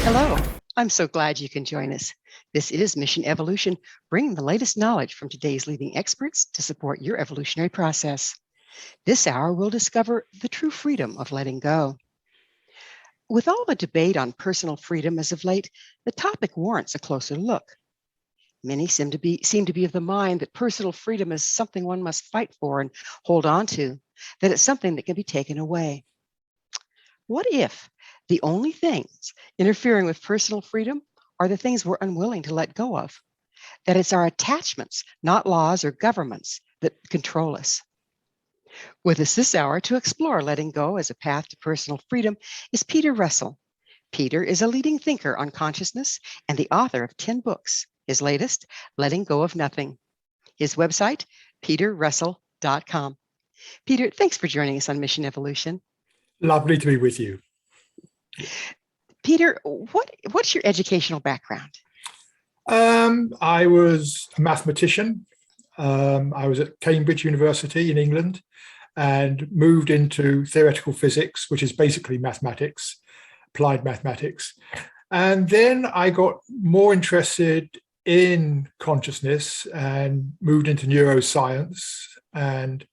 Hello, I'm so glad you can join us. This is Mission Evolution, bringing the latest knowledge from today's leading experts to support your evolutionary process. This hour, we'll discover the true freedom of letting go. With all the debate on personal freedom as of late, the topic warrants a closer look. Many seem to be of the mind that personal freedom is something one must fight for and hold on to, that it's something that can be taken away. What if the only things interfering with personal freedom are the things we're unwilling to let go of? That it's our attachments, not laws or governments, that control us. With us this hour to explore letting go as a path to personal freedom is Peter Russell. Peter is a leading thinker on consciousness and the author of 10 books. His latest, Letting Go of Nothing. His website, peterrussell.com. Peter, thanks for joining us on Mission Evolution. Lovely to be with you. Peter, what's your educational background? I was a mathematician. I was at Cambridge University in England and moved into theoretical physics, which is basically mathematics, applied mathematics. And then I got more interested in consciousness and moved into neuroscience. And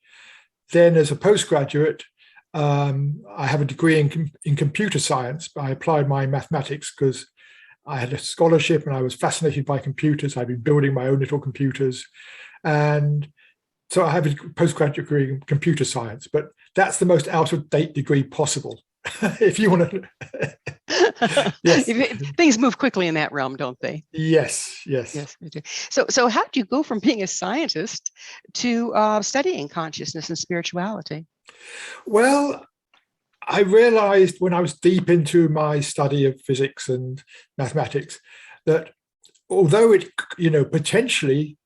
then as a postgraduate, I have a degree in computer science, but I applied my mathematics because I had a scholarship and I was fascinated by computers. I've been building my own little computers. And so I have a postgraduate degree in computer science, but that's the most out-of-date degree possible. If you want to. Yes. Things move quickly in that realm, don't they? Yes. Yes, they do. So how did you go from being a scientist to studying consciousness and spirituality? Well, I realized when I was deep into my study of physics and mathematics that although it, potentially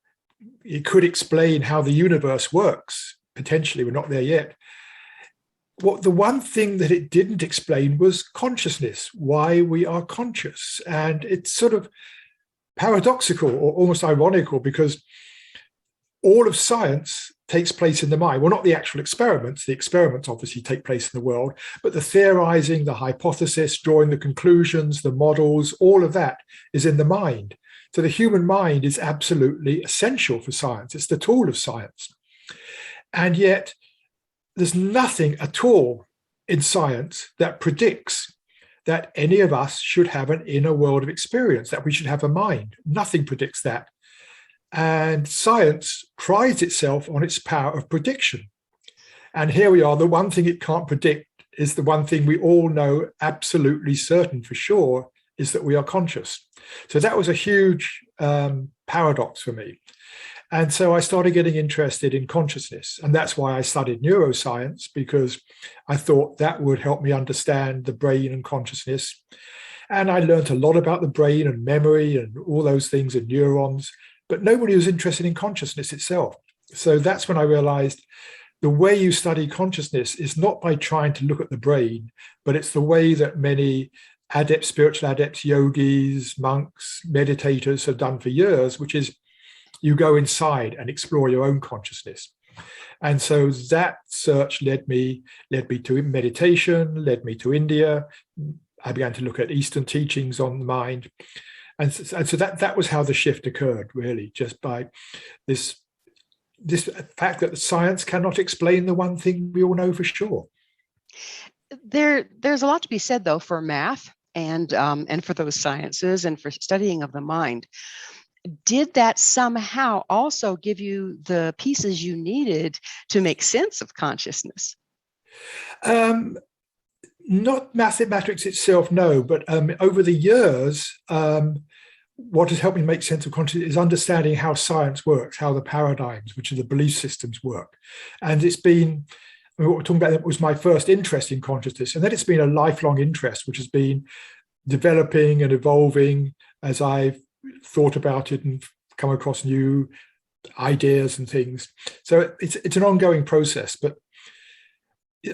it could explain how the universe works, potentially, we're not there yet. The one thing that it didn't explain was consciousness, why we are conscious. And it's sort of paradoxical or almost ironical because all of science takes place in the mind. Well, not the actual experiments. The experiments obviously take place in the world, but the theorizing, the hypothesis, drawing the conclusions, the models, all of that is in the mind. So the human mind is absolutely essential for science. It's the tool of science. And yet there's nothing at all in science that predicts that any of us should have an inner world of experience, that we should have a mind. Nothing predicts that. And science prides itself on its power of prediction. And here we are, the one thing it can't predict is the one thing we all know absolutely certain for sure is that we are conscious. So that was a huge paradox for me. And so I started getting interested in consciousness. And that's why I studied neuroscience, because I thought that would help me understand the brain and consciousness. And I learned a lot about the brain and memory and all those things and neurons, but nobody was interested in consciousness itself. So that's when I realized the way you study consciousness is not by trying to look at the brain, but it's the way that many adepts, spiritual adepts, yogis, monks, meditators have done for years, which is you go inside and explore your own consciousness. And so that search led me to meditation, led me to India. I began to look at Eastern teachings on the mind. And so that was how the shift occurred, really, just by this fact that science cannot explain the one thing we all know for sure. There's a lot to be said, though, for math and for those sciences and for studying of the mind. Did that somehow also give you the pieces you needed to make sense of consciousness? Not mathematics itself, no, but over the years, what has helped me make sense of consciousness is understanding how science works, how the paradigms, which are the belief systems, work. And it's been, what we're talking about was my first interest in consciousness, and then it's been a lifelong interest, which has been developing and evolving as I've thought about it and come across new ideas and things. So it's an ongoing process, but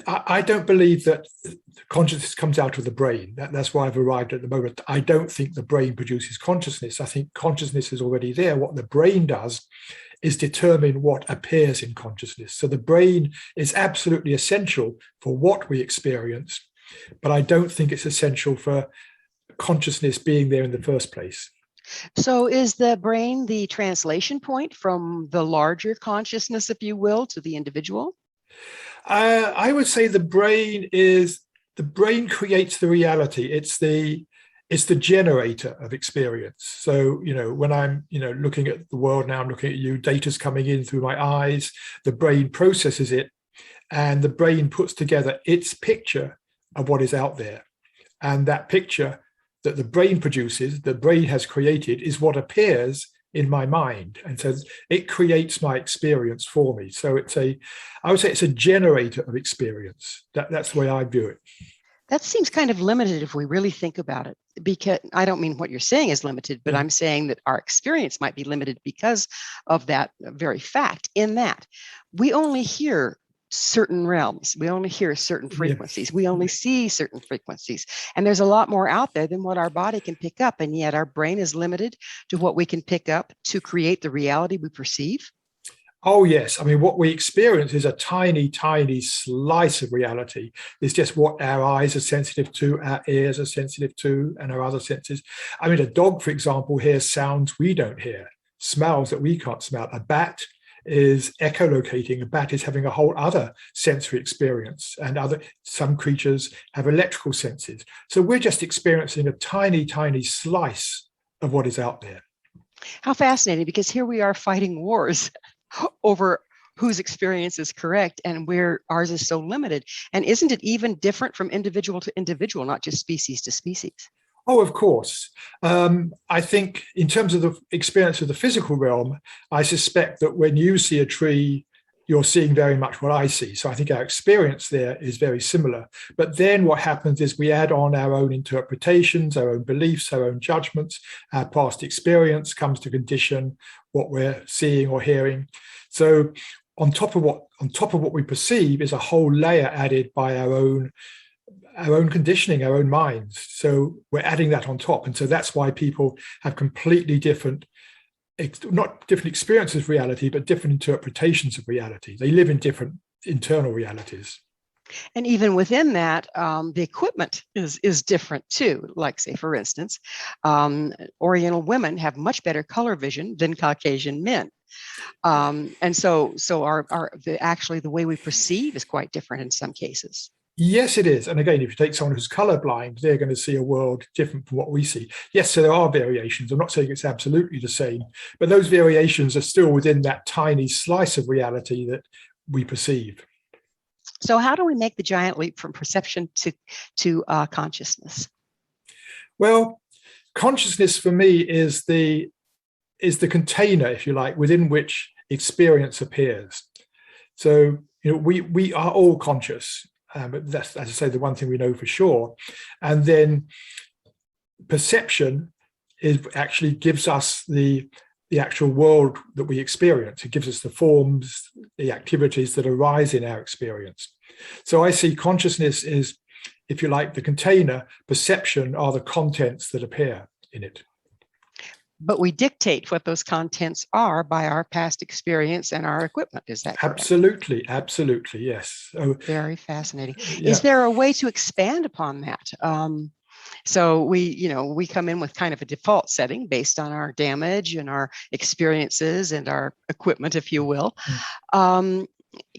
I don't believe that consciousness comes out of the brain. That's why I've arrived at the moment. I don't think the brain produces consciousness. I think consciousness is already there. What the brain does is determine what appears in consciousness. So the brain is absolutely essential for what we experience, but I don't think it's essential for consciousness being there in the first place. So is the brain the translation point from the larger consciousness, if you will, to the individual? I would say the brain creates the reality. It's the generator of experience. So, when I'm, looking at the world now, I'm looking at you, data's coming in through my eyes, the brain processes it, and the brain puts together its picture of what is out there. And that picture that the brain produces, the brain has created, is what appears in my mind. And so it creates my experience for me. So I would say it's a generator of experience. That's the way I view it. That seems kind of limited if we really think about it, because I don't mean what you're saying is limited, but I'm saying that our experience might be limited because of that very fact, in that we only hear certain realms, we only hear certain frequencies, we only see certain frequencies, and there's a lot more out there than what our body can pick up, and yet our brain is limited to what we can pick up to create the reality we perceive. Oh, yes. I mean, what we experience is a tiny, tiny slice of reality. It's just what our eyes are sensitive to, our ears are sensitive to, and our other senses. I mean, a dog, for example, hears sounds we don't hear, smells that we can't smell. A bat is echolocating. A bat is having a whole other sensory experience, and some creatures have electrical senses. So we're just experiencing a tiny, tiny slice of what is out there. How fascinating, because here we are fighting wars over whose experience is correct and where ours is so limited. And isn't it even different from individual to individual, not just species to species? Oh, of course. I think in terms of the experience of the physical realm, I suspect that when you see a tree, you're seeing very much what I see. So I think our experience there is very similar. But then what happens is we add on our own interpretations, our own beliefs, our own judgments. Our past experience comes to condition what we're seeing or hearing. So on top of what we perceive is a whole layer added by our own conditioning, our own minds. So we're adding that on top. And so that's why people have completely different, not different experiences of reality, but different interpretations of reality. They live in different internal realities. And even within that, the equipment is different too. Like, say, for instance, Oriental women have much better color vision than Caucasian men. And so actually the way we perceive is quite different in some cases. Yes, it is. And again, if you take someone who's colorblind, they're going to see a world different from what we see. Yes, so there are variations. I'm not saying it's absolutely the same, but those variations are still within that tiny slice of reality that we perceive. So how do we make the giant leap from perception to consciousness? Well, consciousness for me is the container, if you like, within which experience appears. So we are all conscious. But that's, as I say, the one thing we know for sure. And then perception actually gives us the actual world that we experience. It gives us the forms, the activities that arise in our experience. So I see consciousness is, if you like, the container. Perception are the contents that appear in it. But we dictate what those contents are by our past experience and our equipment. Is that correct? Absolutely, absolutely, yes. Very fascinating. Yeah. Is there a way to expand upon that? So we come in with kind of a default setting based on our damage and our experiences and our equipment, if you will.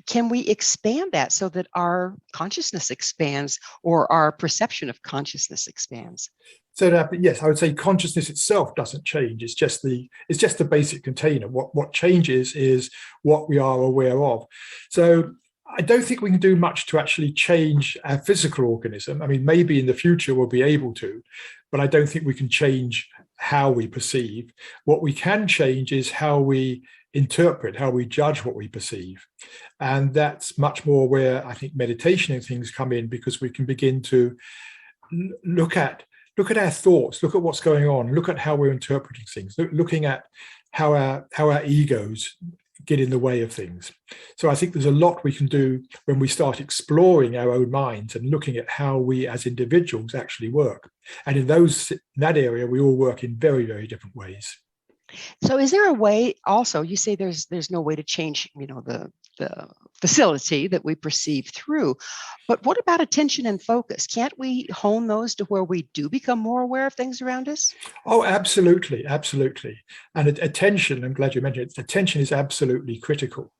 Can we expand that so that our consciousness expands, or our perception of consciousness expands? So yes, I would say consciousness itself doesn't change. It's just the basic container. What changes is what we are aware of. So I don't think we can do much to actually change our physical organism. I mean, maybe in the future we'll be able to, but I don't think we can change how we perceive. What we can change is how we interpret, how we judge what we perceive. And that's much more where I think meditation and things come in, because we can begin to look at our thoughts, look at what's going on, look at how we're interpreting things, looking at how our egos get in the way of things. So I think there's a lot we can do when we start exploring our own minds and looking at how we as individuals actually work. And in that area, we all work in very, very different ways. So is there a way also, you say there's no way to change, the facility that we perceive through. But what about attention and focus? Can't we hone those to where we do become more aware of things around us? Oh, absolutely, absolutely. And attention, I'm glad you mentioned it, attention is absolutely critical.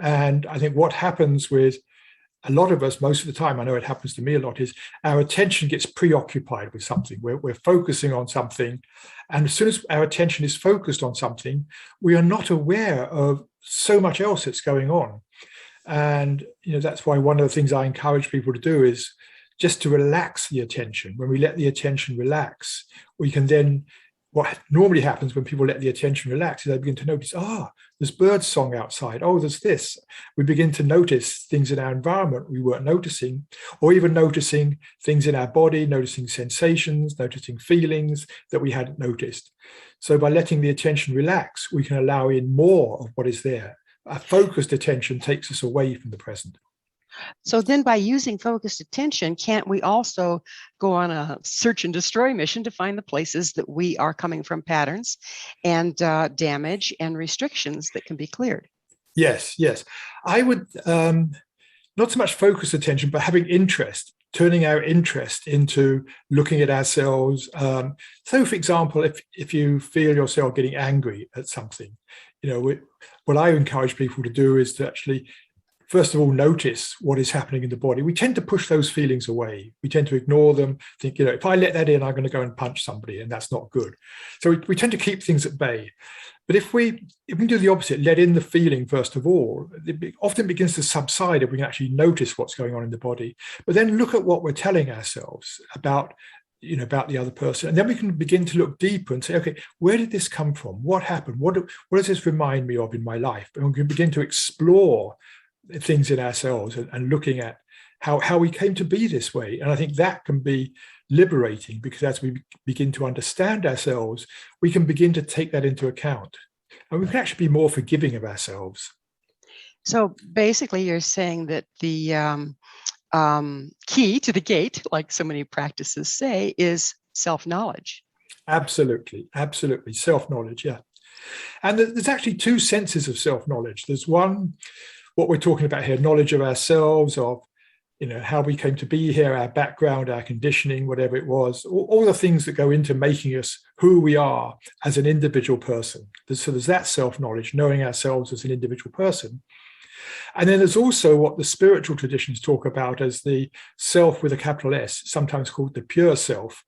And I think what happens with a lot of us, most of the time, I know it happens to me a lot, is our attention gets preoccupied with something. We're focusing on something. And as soon as our attention is focused on something, we are not aware of so much else that's going on. And that's why one of the things I encourage people to do is just to relax the attention. When we let the attention relax, we can then, what normally happens when people let the attention relax is they begin to notice, there's bird song outside. Oh, there's this. We begin to notice things in our environment we weren't noticing, or even noticing things in our body, noticing sensations, noticing feelings that we hadn't noticed. So by letting the attention relax, we can allow in more of what is there. A focused attention takes us away from the present. So then by using focused attention, can't we also go on a search and destroy mission to find the places that we are coming from patterns and damage and restrictions that can be cleared? Yes. I would not so much focused attention, but having interest, turning our interest into looking at ourselves. So for example, if you feel yourself getting angry at something, what I encourage people to do is to actually, first of all, notice what is happening in the body. We tend to push those feelings away. We tend to ignore them, think, if I let that in, I'm going to go and punch somebody, and that's not good. So we tend to keep things at bay. But if we do the opposite, let in the feeling, first of all, it often begins to subside if we can actually notice what's going on in the body. But then look at what we're telling ourselves about the other person. And then we can begin to look deeper and say, okay, where did this come from? What happened? What does this remind me of in my life? And we can begin to explore things in ourselves and looking at how we came to be this way. And I think that can be liberating, because as we begin to understand ourselves, we can begin to take that into account, and we can actually be more forgiving of ourselves. So basically you're saying that the key to the gate, like so many practices say, is self-knowledge. Absolutely. Self-knowledge, yeah. And there's actually two senses of self-knowledge. There's one, what we're talking about here, knowledge of ourselves, of how we came to be here, our background, our conditioning, whatever it was, all the things that go into making us who we are as an individual person. So there's that self-knowledge, knowing ourselves as an individual person. And then there's also what the spiritual traditions talk about as the self with a capital S, sometimes called the pure self,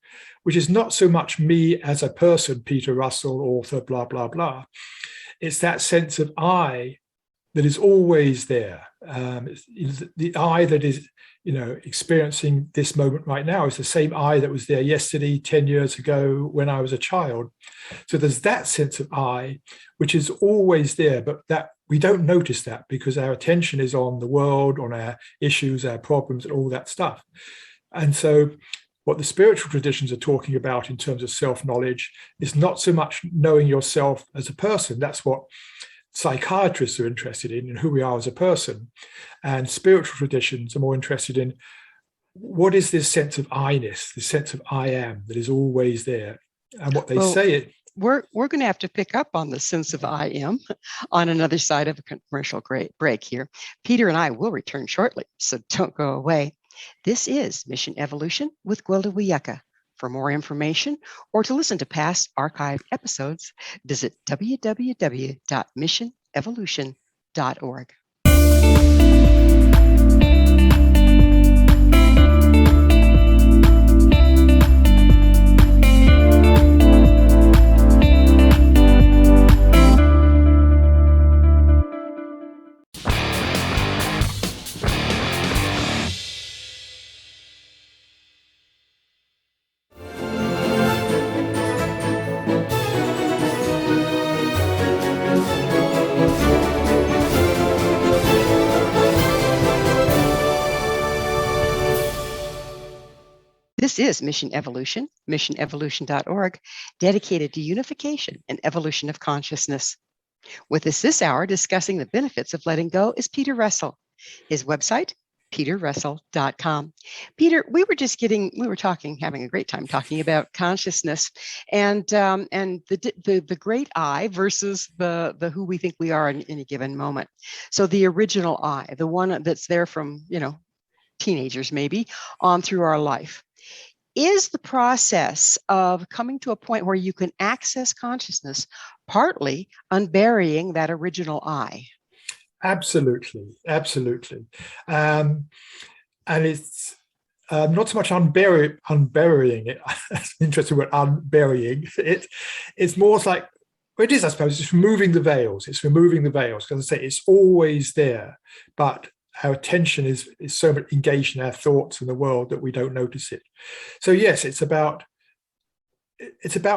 which is not so much me as a person, Peter Russell, author, blah, blah, blah. It's that sense of I that is always there. The I that is, experiencing this moment right now is the same I that was there yesterday, 10 years ago, when I was a child. So there's that sense of I, which is always there, but that we don't notice that because our attention is on the world, on our issues, our problems, and all that stuff. And so what the spiritual traditions are talking about in terms of self-knowledge is not so much knowing yourself as a person. That's what psychiatrists are interested in who we are as a person. And spiritual traditions are more interested in what is this sense of I-ness, this sense of I am that is always there. And what they say we're going to have to pick up on the sense of I am on another side of a commercial break here. Peter and I will return shortly, so don't go away. This is Mission Evolution with Gwilda Wiyaka. For more information or to listen to past archived episodes, visit www.missionevolution.org. This is Mission Evolution, missionevolution.org, dedicated to unification and evolution of consciousness. With us this hour discussing the benefits of letting go is Peter Russell. His website, peterrussell.com. Peter, we were talking, having a great time talking about consciousness and the great I versus the who we think we are in a given moment. So the original I, the one that's there from, teenagers maybe on through our life. Is the process of coming to a point where you can access consciousness partly unburying that original I? Absolutely, absolutely. And it's not so much unburying it. That's an interesting word, unburying it. It's more like, well, it is, I suppose, it's removing the veils. It's removing the veils. Because I say it's always there, but our attention is so much engaged in our thoughts and the world that we don't notice it. So yes, it's about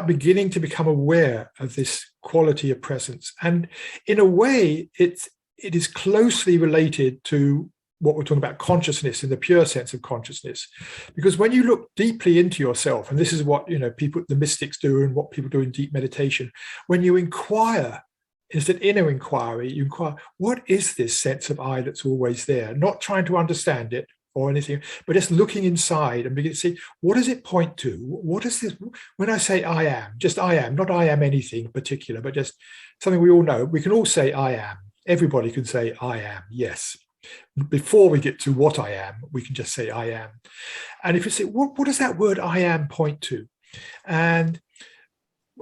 beginning to become aware of this quality of presence. And in a way, it is closely related to what we're talking about, consciousness in the pure sense of consciousness. Because when you look deeply into yourself, and this is what people, the mystics do, and what people do in deep meditation, when you inquire, it's an inner inquiry. You inquire, what is this sense of I that's always there? Not trying to understand it or anything, but just looking inside and begin to see, what does it point to? What is this? When I say I am, just I am, not I am anything in particular, but just something we all know. We can all say I am. Everybody can say I am, yes. Before we get to what I am, we can just say I am. And if you say, what does that word I am point to? And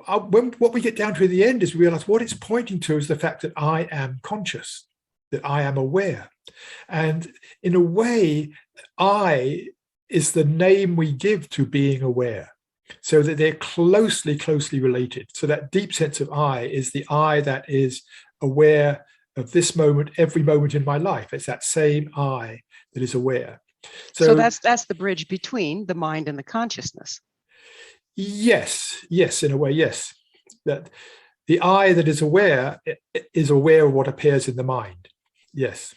what we get down to in the end is we realize what it's pointing to is the fact that I am conscious, that I am aware. And in a way, I is the name we give to being aware, so that they're closely related. So that deep sense of I is the I that is aware of this moment, every moment in my life. It's that same I that is aware. So that's the bridge between the mind and the consciousness. Yes, in a way, yes. That the I that is aware of what appears in the mind. Yes.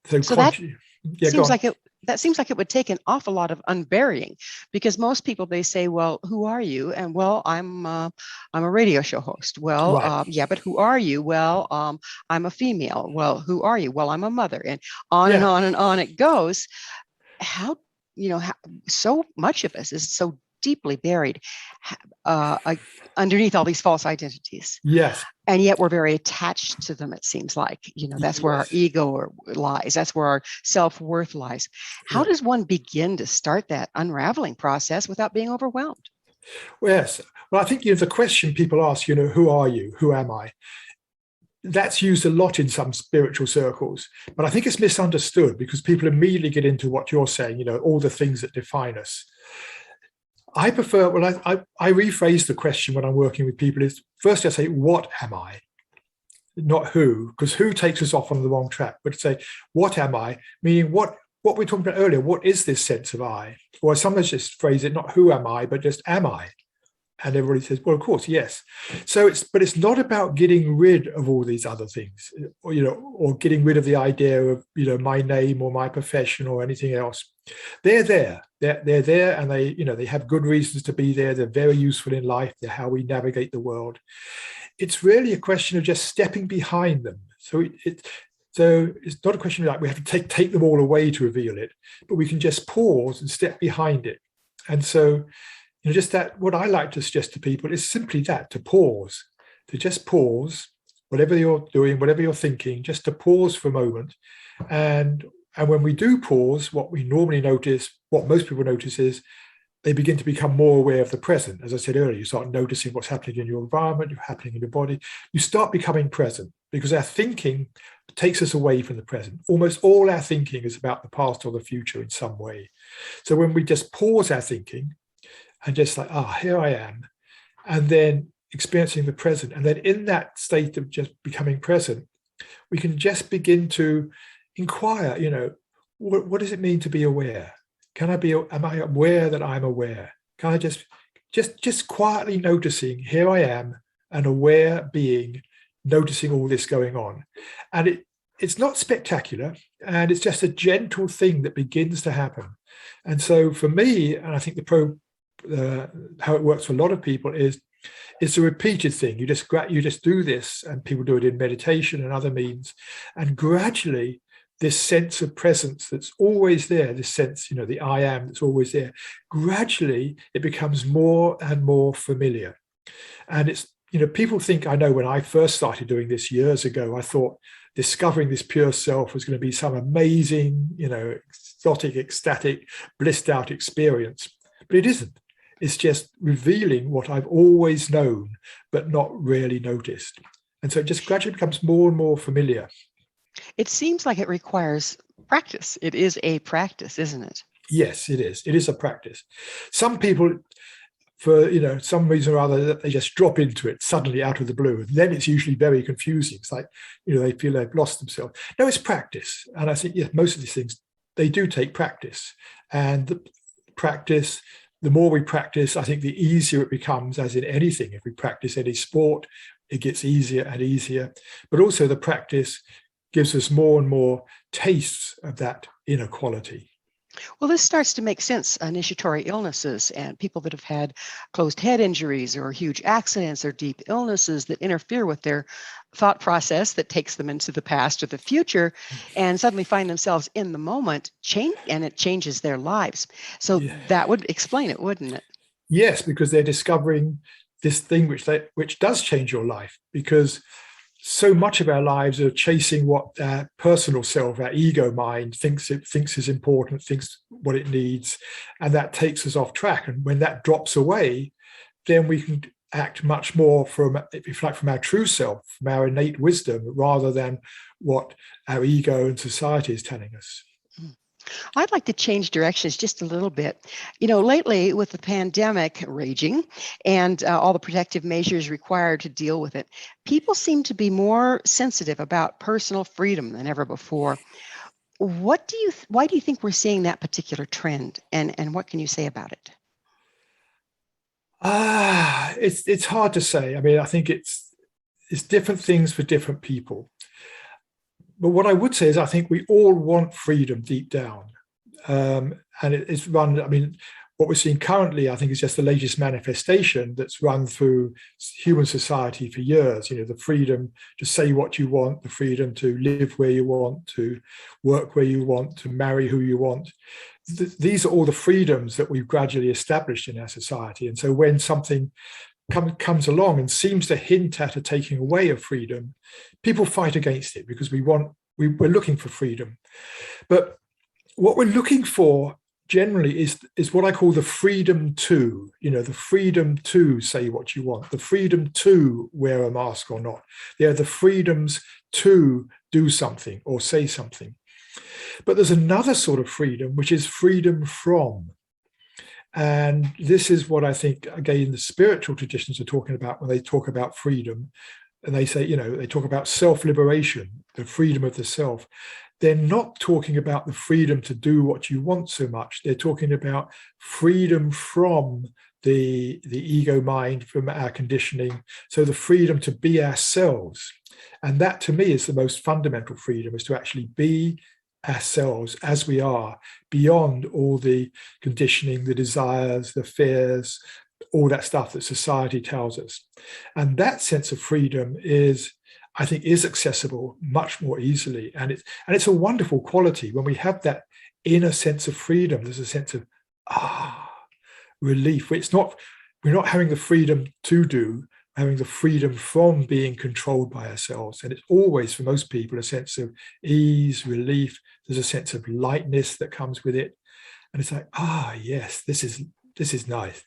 So that seems like it would take an awful lot of unburying, because most people, they say, well, who are you? And well, I'm a radio show host. Well, right. Yeah, but who are you? Well, I'm a female. Well, who are you? Well, I'm a mother, and on and on and on it goes. How so much of us is so deeply buried underneath all these false identities. Yes. And yet we're very attached to them, it seems like. That's where our ego lies. That's where our self-worth lies. How does one begin to start that unraveling process without being overwhelmed? Well, yes. Well, I think the question people ask, who are you? Who am I? That's used a lot in some spiritual circles, but I think it's misunderstood because people immediately get into what you're saying, all the things that define us. I prefer, I rephrase the question when I'm working with people is, first I say, what am I? Not who, because who takes us off on the wrong track, but say, what am I? Meaning what we were talking about earlier, what is this sense of I? Or I sometimes just phrase it, not who am I, but just am I? And everybody says, well, of course, yes. So it's not about getting rid of all these other things, or getting rid of the idea of, my name or my profession or anything else. They're there. They're there, and they have good reasons to be there. They're very useful in life. They're how we navigate the world. It's really a question of just stepping behind them. So it's not a question of we have to take them all away to reveal it, but we can just pause and step behind it. And so, just that, what I like to suggest to people is simply that, to just pause, whatever you're doing, whatever you're thinking, just to pause for a moment. And when we do pause, what we normally notice, what most people notice, is they begin to become more aware of the present. As I said earlier, you start noticing what's happening in your environment, what's happening in your body. You start becoming present, because our thinking takes us away from the present. Almost all our thinking is about the past or the future in some way. So when we just pause our thinking and just here I am, and then experiencing the present, and then in that state of just becoming present, we can just begin to inquire, what does it mean to be aware? Am I aware that I'm aware? Can I just quietly noticing, here I am, an aware being, noticing all this going on. And it's not spectacular, and it's just a gentle thing that begins to happen. And so for me, and I think how it works for a lot of people is, it's a repeated thing. You just do this, and people do it in meditation and other means, and gradually this sense of presence that's always there, this sense, the I am that's always there, gradually it becomes more and more familiar. And it's, people think, I know when I first started doing this years ago, I thought discovering this pure self was going to be some amazing, exotic, ecstatic, blissed out experience. But it isn't. It's just revealing what I've always known, but not really noticed. And so it just gradually becomes more and more familiar. It seems like it requires practice. It is a practice, isn't it? Yes, it is. It is a practice. Some people, for some reason or other, they just drop into it suddenly out of the blue. And then it's usually very confusing. It's like, they feel they've lost themselves. No, it's practice. And I think, most of these things, they do take practice. And the practice, the more we practice, I think the easier it becomes, as in anything. If we practice any sport, it gets easier and easier. But also the practice gives us more and more tastes of that inner quality. Well, this starts to make sense. Initiatory illnesses and people that have had closed head injuries or huge accidents or deep illnesses that interfere with their thought process that takes them into the past or the future, and suddenly find themselves in the moment, and it changes their lives. So that would explain it, wouldn't it? Yes, because they're discovering this thing which does change your life, because so much of our lives are chasing what our personal self, our ego mind thinks is important, thinks what it needs, and that takes us off track. And when that drops away, then we can act much more from our true self, from our innate wisdom, rather than what our ego and society is telling us. I'd like to change directions just a little bit. Lately with the pandemic raging and all the protective measures required to deal with it, people seem to be more sensitive about personal freedom than ever before. Why do you think we're seeing that particular trend, and what can you say about it? It's hard to say. I mean, I think it's different things for different people. But what I would say is I think we all want freedom deep down. And it's run, I mean, what we're seeing currently, I think, is just the latest manifestation that's run through human society for years. The freedom to say what you want, the freedom to live where you want, to work where you want, to marry who you want. These are all the freedoms that we've gradually established in our society. And so when something comes along and seems to hint at a taking away of freedom, people fight against it because we're looking for freedom. But what we're looking for generally is what I call the freedom to, the freedom to say what you want, the freedom to wear a mask or not. They're the freedoms to do something or say something. But there's another sort of freedom, which is freedom from. And this is what I think, again, the spiritual traditions are talking about when they talk about freedom. And they say, they talk about self-liberation, the freedom of the self. They're not talking about the freedom to do what you want so much. They're talking about freedom from the ego mind, from our conditioning. So the freedom to be ourselves. And that, to me, is the most fundamental freedom, is to actually be ourselves as we are, beyond all the conditioning, the desires, the fears, all that stuff that society tells us. And that sense of freedom I think is accessible much more easily. And it's a wonderful quality. When we have that inner sense of freedom, there's a sense of relief. We're not having the freedom to do, having the freedom from being controlled by ourselves. And it's always, for most people, a sense of ease, relief. There's a sense of lightness that comes with it. And it's like, yes, this is nice.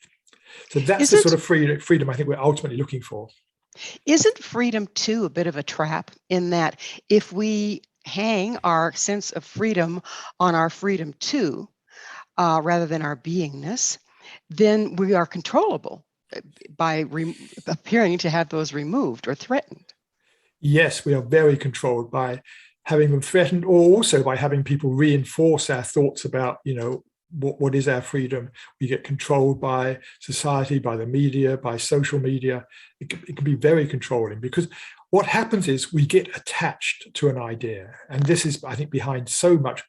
So that's the sort of freedom I think we're ultimately looking for. Isn't freedom too a bit of a trap, in that if we hang our sense of freedom on our freedom to, rather than our beingness, then we are controllable by appearing to have those removed or threatened? Yes, we are very controlled by having them threatened, or also by having people reinforce our thoughts about, what is our freedom. We get controlled by society, by the media, by social media. It can be very controlling, because what happens is we get attached to an idea. And this is, I think, behind so much.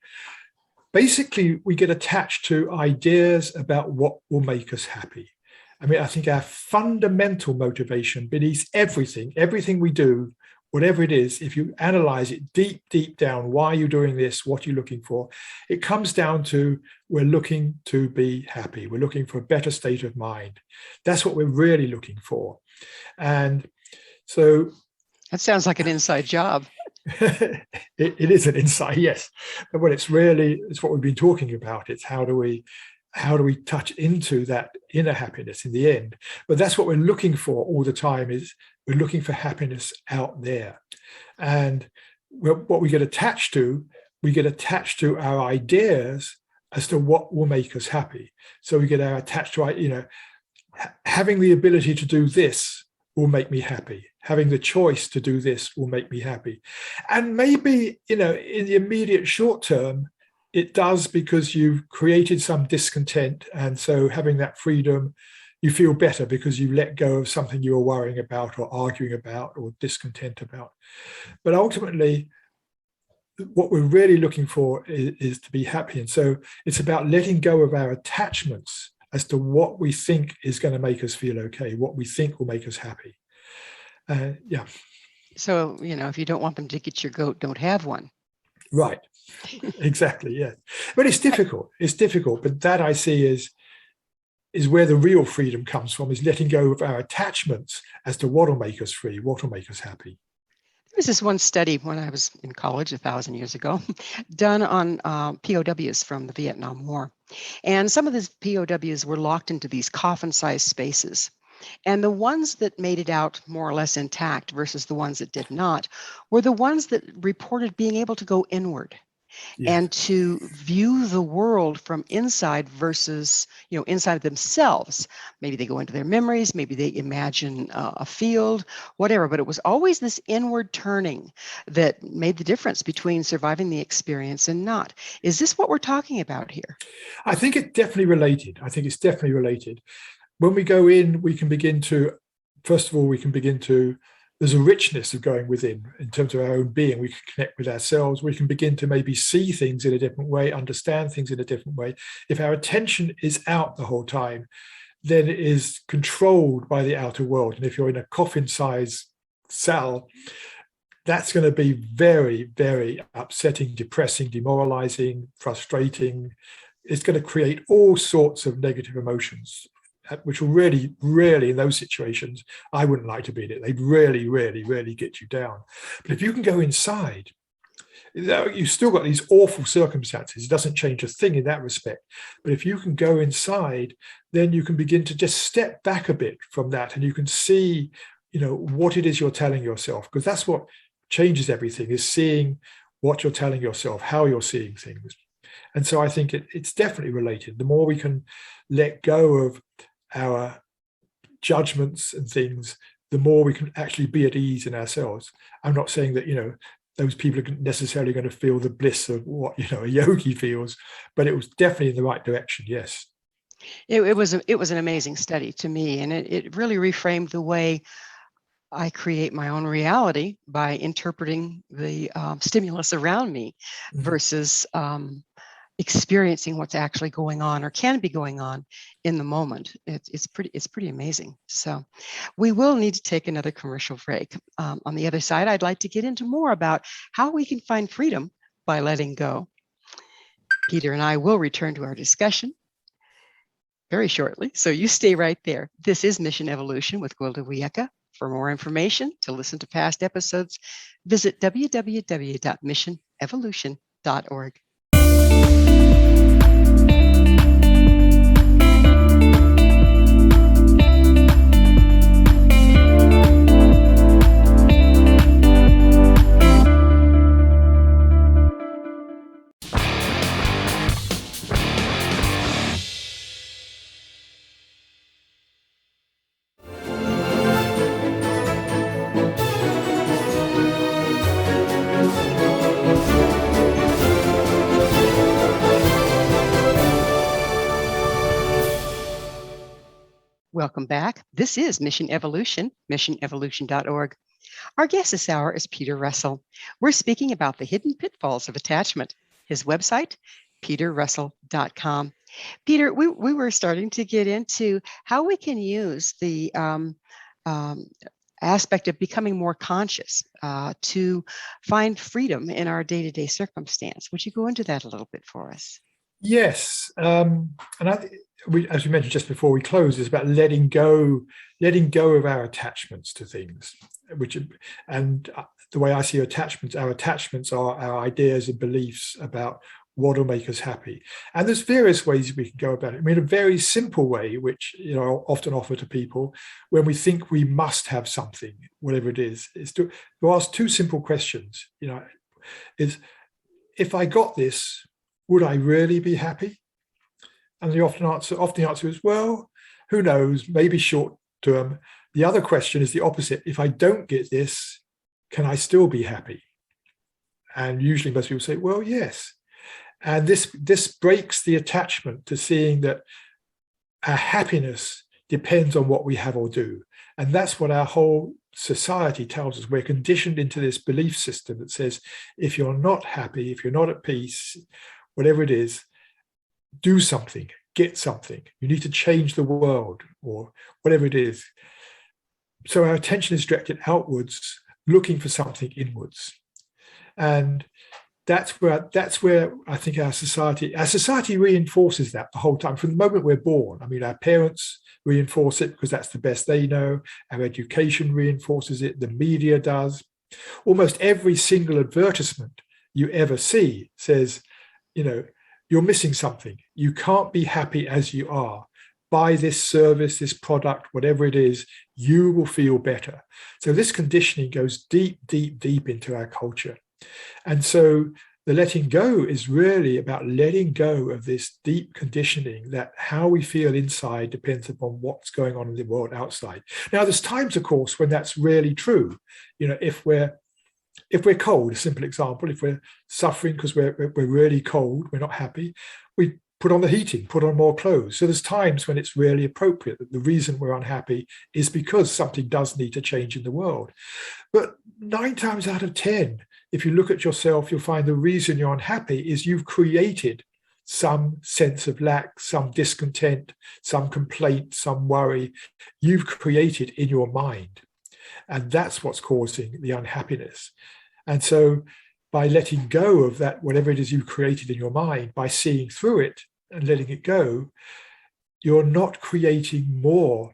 Basically, we get attached to ideas about what will make us happy. I mean, I think our fundamental motivation beneath everything we do, whatever it is, if you analyze it deep down, why are you doing this? What are you looking for? It comes down to, we're looking to be happy. We're looking for a better state of mind. That's what we're really looking for. And so that sounds like an inside job. It is an insight, yes. But what it's what we've been talking about. It's how do we touch into that inner happiness in the end? But that's what we're looking for all the time, is we're looking for happiness out there. And what we get attached to our ideas as to what will make us happy. So we get attached to, having the ability to do this will make me happy. Having the choice to do this will make me happy. And maybe, in the immediate short term, it does, because you've created some discontent. And so having that freedom, you feel better because you let go of something you were worrying about or arguing about or discontent about. But ultimately, what we're really looking for is to be happy. And so it's about letting go of our attachments as to what we think is going to make us feel okay, what we think will make us happy. Yeah. So, if you don't want them to get your goat, don't have one. Right. Exactly. Yeah. But it's difficult. But that I see is where the real freedom comes from, is letting go of our attachments as to what will make us free, what will make us happy. There was this one study when I was in college 1,000 years ago, done on POWs from the Vietnam War. And some of these POWs were locked into these coffin-sized spaces. And the ones that made it out more or less intact versus the ones that did not were the ones that reported being able to go inward. Yes. And to view the world from inside versus, inside themselves. Maybe they go into their memories, maybe they imagine a field, whatever. But it was always this inward turning that made the difference between surviving the experience and not. Is this what we're talking about here? I think it's definitely related. When we go in, we can begin to, first of all, there's a richness of going within in terms of our own being. We can connect with ourselves. We can begin to maybe see things in a different way, understand things in a different way. If our attention is out the whole time, then it is controlled by the outer world. And if you're in a coffin-sized cell, that's going to be very, very upsetting, depressing, demoralizing, frustrating. It's going to create all sorts of negative emotions, which will really, in those situations, I wouldn't like to be in it. They'd really, really, really get you down. But if you can go inside, you've still got these awful circumstances. It doesn't change a thing in that respect. But if you can go inside, then you can begin to just step back a bit from that, and you can see, what it is you're telling yourself, because that's what changes everything, is seeing what you're telling yourself, how you're seeing things. And so I think it's definitely related. The more we can let go of our judgments and things, the more we can actually be at ease in ourselves. I'm not saying that, those people are necessarily going to feel the bliss of what, a yogi feels, but it was definitely in the right direction. Yes. It was an amazing study to me. And it really reframed the way I create my own reality by interpreting the stimulus around me versus experiencing what's actually going on or can be going on in the moment. It's pretty amazing. So we will need to take another commercial break. On the other side, I'd like to get into more about how we can find freedom by letting go. Peter and I will return to our discussion very shortly, so you stay right there. This is Mission Evolution with Gwilda Wiyaka. For more information, to listen to past episodes, visit www.missionevolution.org. Welcome back. This is Mission Evolution, missionevolution.org. Our guest this hour is Peter Russell. We're speaking about the hidden pitfalls of attachment. His website, peterrussell.com. Peter, we were starting to get into how we can use the aspect of becoming more conscious to find freedom in our day-to-day circumstance. Would you go into that a little bit for us? Yes, and as we mentioned just before we close, is about letting go of our attachments to things. The way I see our attachments are our ideas and beliefs about what will make us happy. And there's various ways we can go about it. I mean, a very simple way, which I often offer to people when we think we must have something, whatever it is to ask two simple questions. Is if I got this, would I really be happy? And the often answer is, well, who knows, maybe short term. The other question is the opposite. If I don't get this, can I still be happy? And usually most people say, well, yes. And this breaks the attachment to seeing that our happiness depends on what we have or do. And that's what our whole society tells us. We're conditioned into this belief system that says, if you're not happy, if you're not at peace, whatever it is, do something, get something. You need to change the world or whatever it is. So our attention is directed outwards, looking for something inwards. And that's where I think our society reinforces that the whole time from the moment we're born. I mean, our parents reinforce it because that's the best they know. Our education reinforces it. The media does. Almost every single advertisement you ever see says, you're missing something. You can't be happy as you are. Buy this service, this product, whatever it is, you will feel better. So this conditioning goes deep, deep, deep into our culture. And so the letting go is really about letting go of this deep conditioning that how we feel inside depends upon what's going on in the world outside. Now, there's times, of course, when that's really true. If we're cold, a simple example, if we're suffering because we're really cold, we're not happy, we put on the heating, put on more clothes. So there's times when it's really appropriate that the reason we're unhappy is because something does need to change in the world. But 9 times out of 10, if you look at yourself, you'll find the reason you're unhappy is you've created some sense of lack, some discontent, some complaint, some worry you've created in your mind. And that's what's causing the unhappiness. And so by letting go of that, whatever it is you've created in your mind, by seeing through it and letting it go, you're not creating more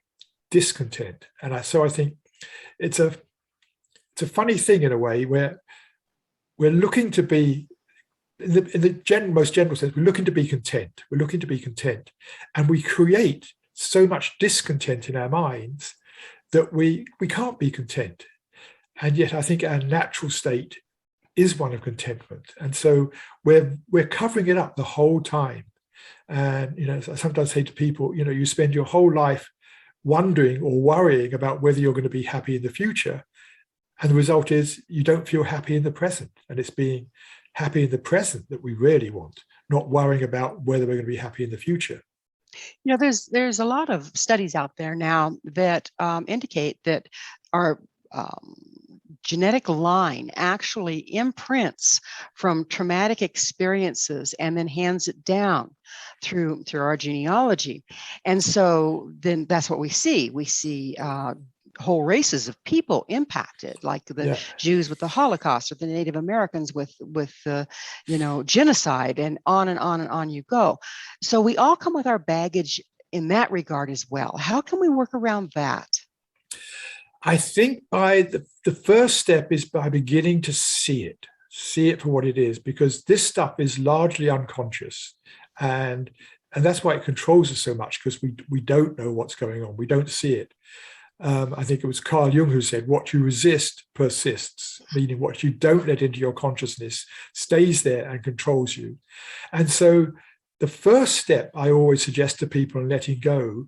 discontent. And so I think it's a funny thing in a way where we're looking to be, in the most general sense, we're looking to be content. We're looking to be content. And we create so much discontent in our minds that we can't be content. And yet I think our natural state is one of contentment. And so we're covering it up the whole time. And, I sometimes say to people, you spend your whole life wondering or worrying about whether you're going to be happy in the future. And the result is you don't feel happy in the present. And it's being happy in the present that we really want, not worrying about whether we're going to be happy in the future. There's a lot of studies out there now that indicate that our genetic line actually imprints from traumatic experiences and then hands it down through our genealogy. And so then that's what we see. We see whole races of people impacted, like the Jews with the Holocaust, or the Native Americans with genocide, and on and on and on you go. So we all come with our baggage in that regard as well. How can we work around that? I think by the first step is by beginning to see it for what it is, because this stuff is largely unconscious, and that's why it controls us so much, because we don't know what's going on. We don't see it. I think it was Carl Jung who said, what you resist persists, meaning what you don't let into your consciousness stays there and controls you. And so the first step I always suggest to people in letting go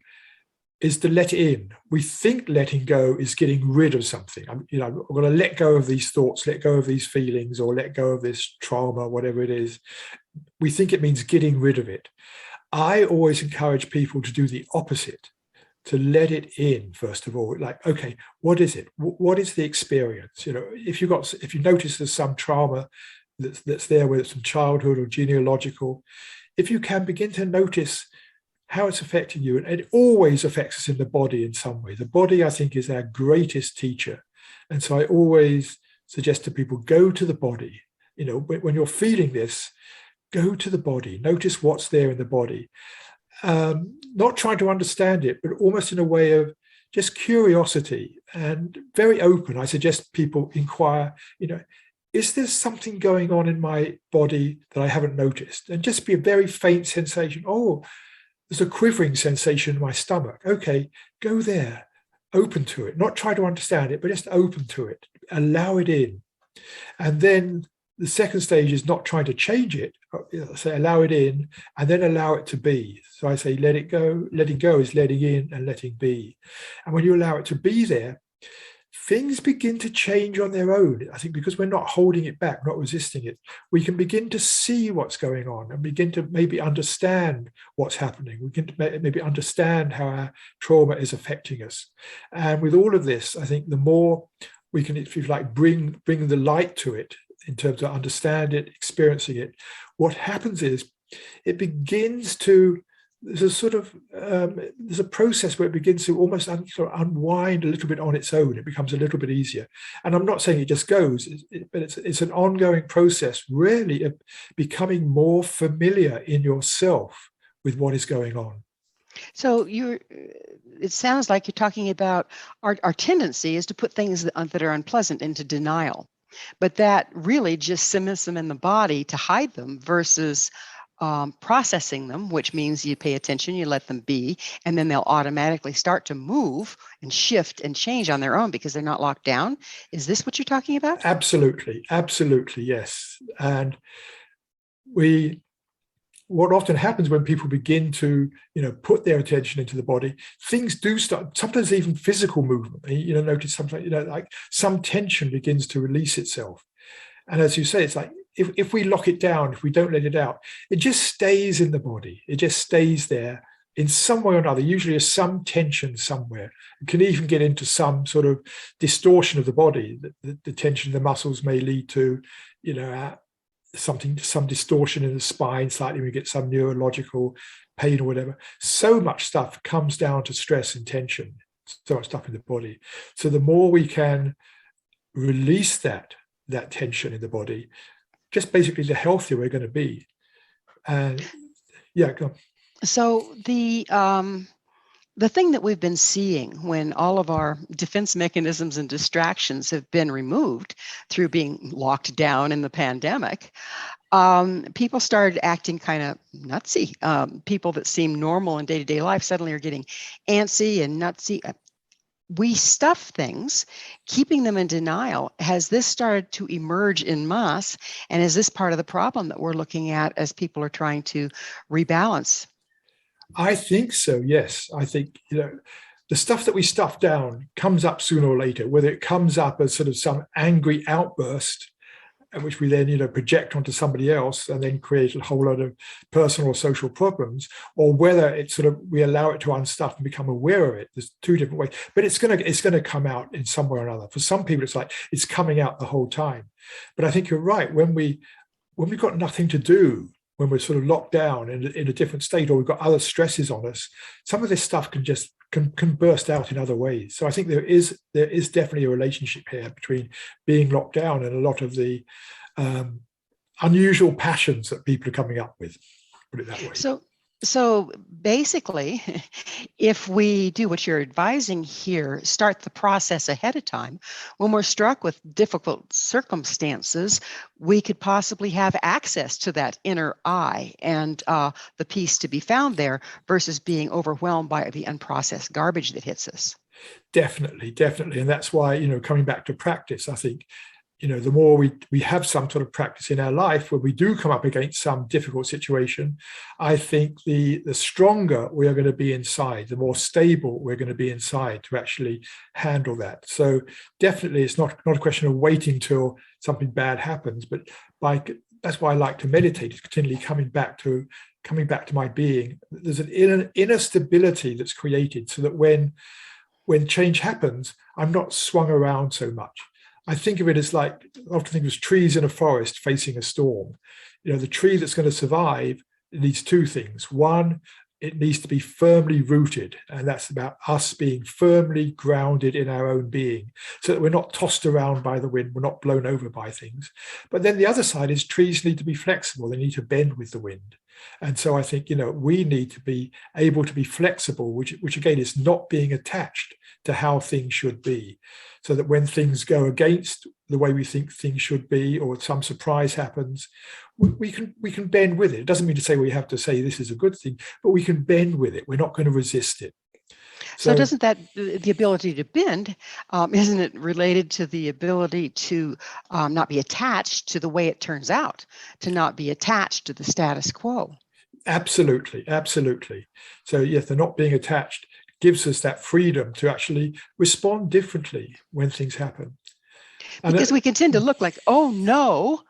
is to let in. We think letting go is getting rid of something. I'm going to let go of these thoughts, let go of these feelings, or let go of this trauma, whatever it is. We think it means getting rid of it. I always encourage people to do the opposite, to let it in, first of all. Like, okay, what is it? What is the experience? If you notice there's some trauma that's there, whether it's from childhood or genealogical, if you can begin to notice how it's affecting you. And it always affects us in the body in some way. The body, I think, is our greatest teacher. And so I always suggest to people, go to the body. When you're feeling this, go to the body, notice what's there in the body. Not trying to understand it, but almost in a way of just curiosity and very open. I suggest people inquire, is there something going on in my body that I haven't noticed? And just be a very faint sensation. Oh, there's a quivering sensation in my stomach. Okay, go there, open to it. Not try to understand it, but just open to it. Allow it in. And then the second stage is not trying to change it. Say, allow it in, and then allow it to be. So I say, let it go. Letting go is letting in and letting be. And when you allow it to be there, things begin to change on their own. I think because we're not holding it back, not resisting it, we can begin to see what's going on and begin to maybe understand what's happening. We can maybe understand how our trauma is affecting us. And with all of this, I think the more we can, if you like, bring the light to it in terms of understand it, experiencing it, what happens is it begins to, there's a process where it begins to almost sort of unwind a little bit on its own. It becomes a little bit easier. And I'm not saying it just goes, but it's an ongoing process, really, of becoming more familiar in yourself with what is going on. So it sounds like you're talking about our tendency is to put things that are unpleasant into denial, but that really just cements them in the body to hide them versus processing them, which means you pay attention, you let them be, and then they'll automatically start to move and shift and change on their own because they're not locked down. Is this what you're talking about? Absolutely, yes. And what often happens when people begin to, put their attention into the body, things do start, sometimes even physical movement. Notice sometimes, like some tension begins to release itself. And as you say, it's like, if we lock it down, if we don't let it out, it just stays in the body. It just stays there in some way or another. Usually there's some tension somewhere. It can even get into some sort of distortion of the body. The tension in the muscles may lead to, some distortion in the spine slightly. We get some neurological pain or whatever. So much stuff comes down to stress and tension, so much stuff in the body. So the more we can release that tension in the body, just basically the healthier we're going to be. And yeah, go on. So the thing that we've been seeing when all of our defense mechanisms and distractions have been removed through being locked down in the pandemic, people started acting kind of nutsy. People that seem normal in day-to-day life suddenly are getting antsy and nutsy. We stuff things, keeping them in denial. Has this started to emerge en masse? And is this part of the problem that we're looking at as people are trying to rebalance? I think so, yes. I think, the stuff that we stuff down comes up sooner or later, whether it comes up as sort of some angry outburst, which we then, project onto somebody else and then create a whole lot of personal or social problems, or whether it's sort of, we allow it to unstuff and become aware of it. There's two different ways, but it's going to come out in some way or another. For some people, it's like it's coming out the whole time. But I think you're right. When we've got nothing to do, when we're sort of locked down in a different state, or we've got other stresses on us, some of this stuff can burst out in other ways. So I think there is definitely a relationship here between being locked down and a lot of the unusual passions that people are coming up with, put it that way. So basically, if we do what you're advising here, start the process ahead of time, when we're struck with difficult circumstances, we could possibly have access to that inner eye and the peace to be found there versus being overwhelmed by the unprocessed garbage that hits us. Definitely. And that's why, coming back to practice, I think, the more we have some sort of practice in our life where we do come up against some difficult situation, I think the stronger we are going to be inside, the more stable we're going to be inside to actually handle that. So definitely it's not a question of waiting till something bad happens, but that's why I like to meditate, is continually coming back to my being. There's an inner stability that's created so that when change happens, I'm not swung around so much. I think of it as I often think of as trees in a forest facing a storm. The tree that's going to survive needs two things. One, it needs to be firmly rooted. And that's about us being firmly grounded in our own being, so that we're not tossed around by the wind, we're not blown over by things. But then the other side is trees need to be flexible, they need to bend with the wind. And so I think, we need to be able to be flexible, which again is not being attached to how things should be. So that when things go against the way we think things should be, or some surprise happens, we can bend with it. It doesn't mean to say we have to say this is a good thing, but we can bend with it. We're not going to resist it. So doesn't that, the ability to bend, isn't it related to the ability to not be attached to the way it turns out, to not be attached to the status quo? Absolutely, absolutely. So yes, the not being attached gives us that freedom to actually respond differently when things happen. Because we can tend to look like, oh no,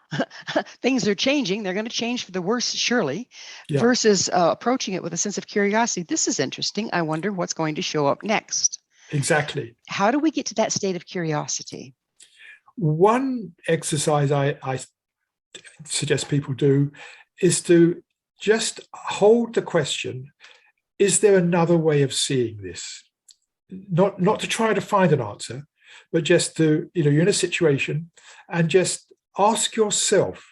things are changing. They're going to change for the worse, surely, versus approaching it with a sense of curiosity. This is interesting. I wonder what's going to show up next. Exactly. How do we get to that state of curiosity? One exercise I suggest people do is to just hold the question, is there another way of seeing this? Not to try to find an answer, but just to, you're in a situation and just ask yourself,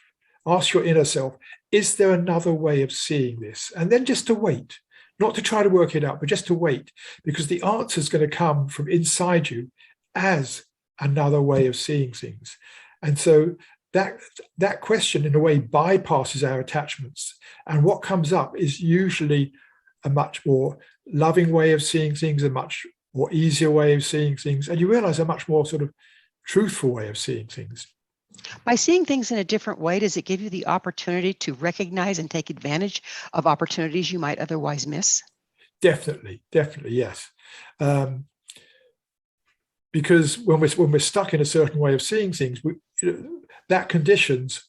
ask your inner self, is there another way of seeing this? And then just to wait, not to try to work it out, but just to wait, because the answer is going to come from inside you as another way of seeing things. And so that question, in a way, bypasses our attachments. And what comes up is usually a much more loving way of seeing things, a much more easier way of seeing things. And you realize a much more sort of truthful way of seeing things. By seeing things in a different way, does it give you the opportunity to recognize and take advantage of opportunities you might otherwise miss? Definitely, yes. Because when we're stuck in a certain way of seeing things, that conditions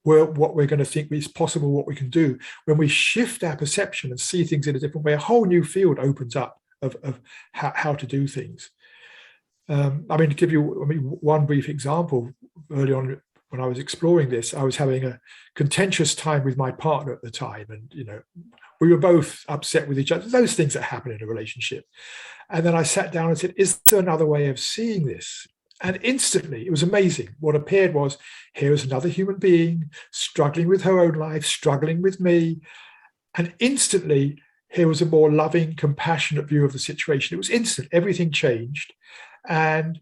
what we're going to think is possible, what we can do. When we shift our perception and see things in a different way, a whole new field opens up of how to do things. To give you one brief example, early on when I was exploring this, I was having a contentious time with my partner at the time. And, we were both upset with each other, those things that happen in a relationship. And then I sat down and said, is there another way of seeing this? And instantly, it was amazing. What appeared was, here is another human being struggling with her own life, struggling with me. And instantly, here was a more loving, compassionate view of the situation. It was instant. Everything changed. And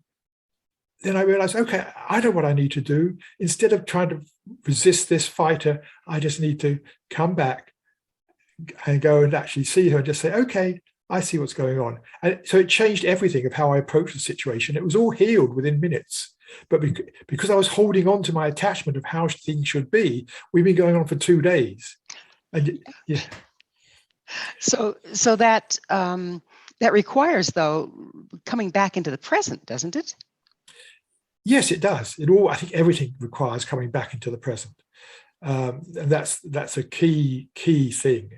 then I realized, okay, I know what I need to do. Instead of trying to resist this fighter, I just need to come back and go and actually see her and just say, okay, I see what's going on. And so it changed everything of how I approached the situation. It was all healed within minutes. But because I was holding on to my attachment of how things should be, we've been going on for 2 days. And yeah. So that that requires, though, coming back into the present, doesn't it? Yes, it does. I think everything requires coming back into the present. And that's a key thing.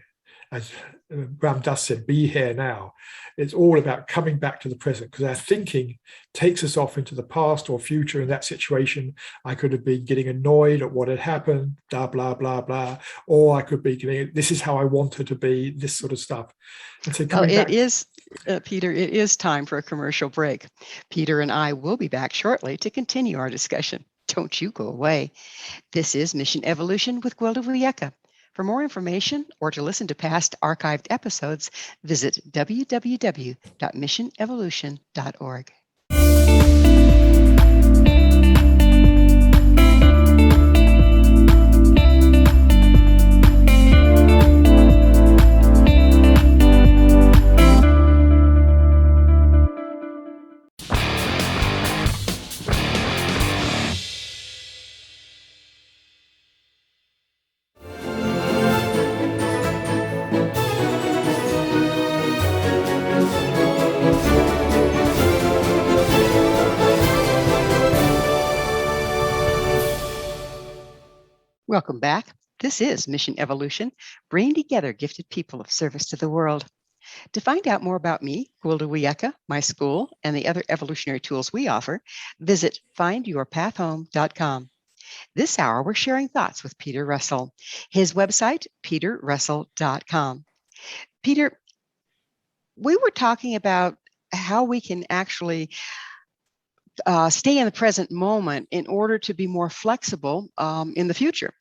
As Ram Dass said, be here now. It's all about coming back to the present, because our thinking takes us off into the past or future. In that situation, I could have been getting annoyed at what had happened, blah, blah, blah, blah. Or I could be getting, this is how I want her to be, this sort of stuff. And so coming back. It is, Peter, it is time for a commercial break. Peter and I will be back shortly to continue our discussion. Don't you go away. This is Mission Evolution with Gwilda Wiyaka. For more information or to listen to past archived episodes, visit www.missionevolution.org. Welcome back. This is Mission Evolution, bringing together gifted people of service to the world. To find out more about me, Gwilda Wiyaka, my school, and the other evolutionary tools we offer, visit findyourpathhome.com. This hour, we're sharing thoughts with Peter Russell. His website, peterrussell.com. Peter, we were talking about how we can actually stay in the present moment in order to be more flexible in the future.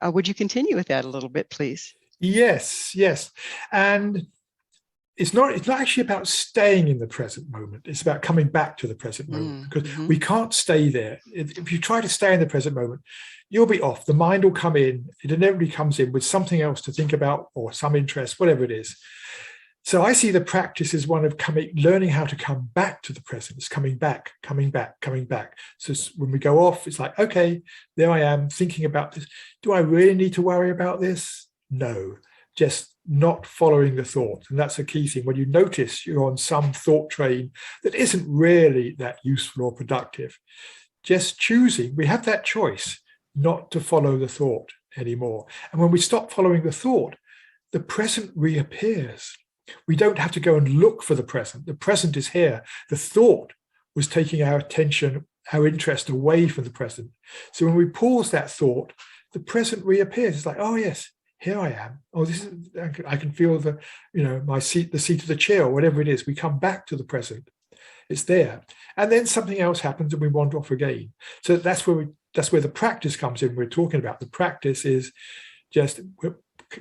Would you continue with that a little bit, please? Yes, yes. And it's not actually about staying in the present moment. It's about coming back to the present moment, because we can't stay there. If you try to stay in the present moment, you'll be off. The mind will come in. It inevitably comes in with something else to think about, or some interest, whatever it is. So I see the practice as one of learning how to come back to the present. It's coming back, coming back, coming back. So when we go off, it's like, okay, there I am thinking about this. Do I really need to worry about this? No, just not following the thought. And that's a key thing. When you notice you're on some thought train that isn't really that useful or productive, just choosing, we have that choice not to follow the thought anymore. And when we stop following the thought, the present reappears. We don't have to go and look for the present. The present is here. The thought was taking our attention, our interest away from the present. So when we pause that thought, the present reappears. It's like, oh yes, here I am. Oh, this is, I can feel the, my seat, the seat of the chair, or whatever it is. We come back to the present. It's there. And then something else happens and we wander off again. So that's where the practice comes in. We're talking about the practice is just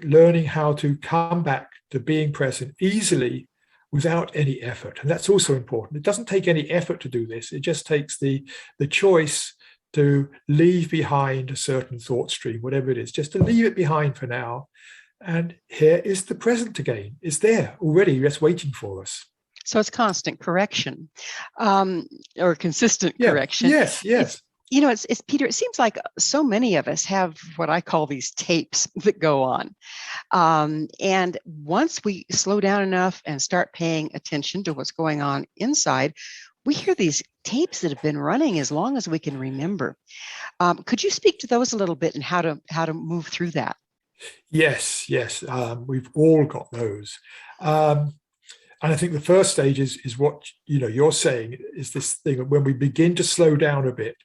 learning how to come back to being present easily without any effort. And that's also important. It doesn't take any effort to do this. It just takes the choice to leave behind a certain thought stream, whatever it is, just to leave it behind for now. And here is the present again. It's there already, just waiting for us. So it's constant correction, or consistent correction. Yes, yes. It's Peter, it seems like so many of us have what I call these tapes that go on. And once we slow down enough and start paying attention to what's going on inside, we hear these tapes that have been running as long as we can remember. Could you speak to those a little bit and how to move through that? Yes. We've all got those. And I think the first stage is what you're saying, is this thing when we begin to slow down a bit,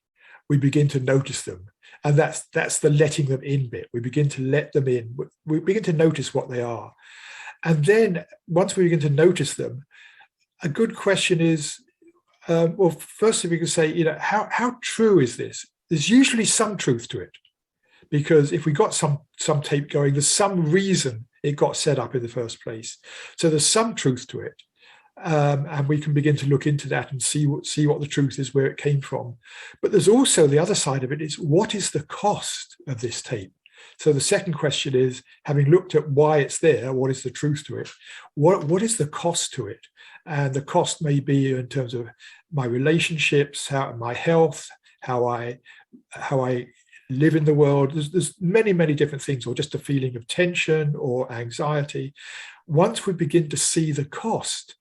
we begin to notice them. And that's the letting them in bit. We begin to let them in. We begin to notice what they are. And then once we begin to notice them, a good question is, well, firstly, we can say, how true is this? There's usually some truth to it, because if we got some tape going, there's some reason it got set up in the first place. So there's some truth to it. And we can begin to look into that and see what the truth is, where it came from. But there's also the other side of it is, what is the cost of this tape? So the second question is, having looked at why it's there, what is the truth to it? What is the cost to it? And the cost may be in terms of my relationships, my health, how I live in the world. There's many, many different things, or just a feeling of tension or anxiety. Once we begin to see the cost,